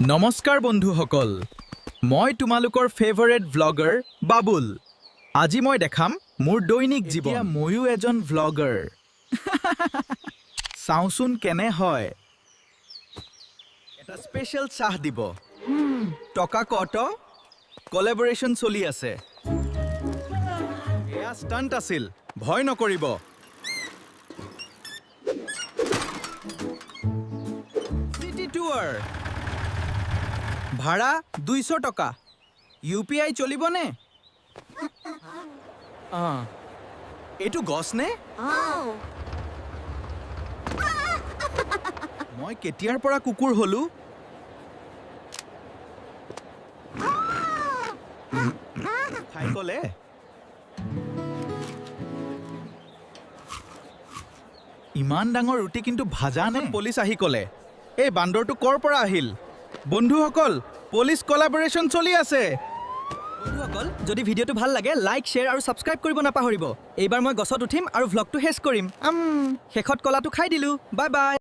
নমস্কাৰ বন্ধুসকল মই তোমালোকৰ ফেভাৰিট ব্লগাৰ বাবুল আজি মই দেখাম মোৰ দৈনিক জীৱন ময়ো এজন ব্লগাৰ চাওচোন কেনে হয় এটা স্পেশাল চাহ দিব টকা কত কোলাবোৰেচন চলি আছে এয়া ষ্টান্ট আছিল ভয় নকৰিব সিটি টুৰ ভাড়া 200 টকা ইউপিআই চলিবনে এইটো গছ নে মই কেতিয়াৰ পৰা কুকুৰ হলো খাই কলে ইমান ডাঙৰ ৰুটি কিন্তু ভাজা নে পুলিচ আহি কলে এই বান্দৰটো কৰ পৰা আহিল বন্ধুসকল পুলিচ কোলাবোৰেচন চলি আছে বন্ধুসকল যদি ভিডিওটো ভাল লাগে লাইক শ্বেয়াৰ আৰু সাবস্ক্ৰাইব কৰিব নাপাহৰিব এইবাৰ মই গছত উঠিম আৰু ভ্লগটো শেষ কৰিম শেষত কলাটো খাই দিলো বাই বাই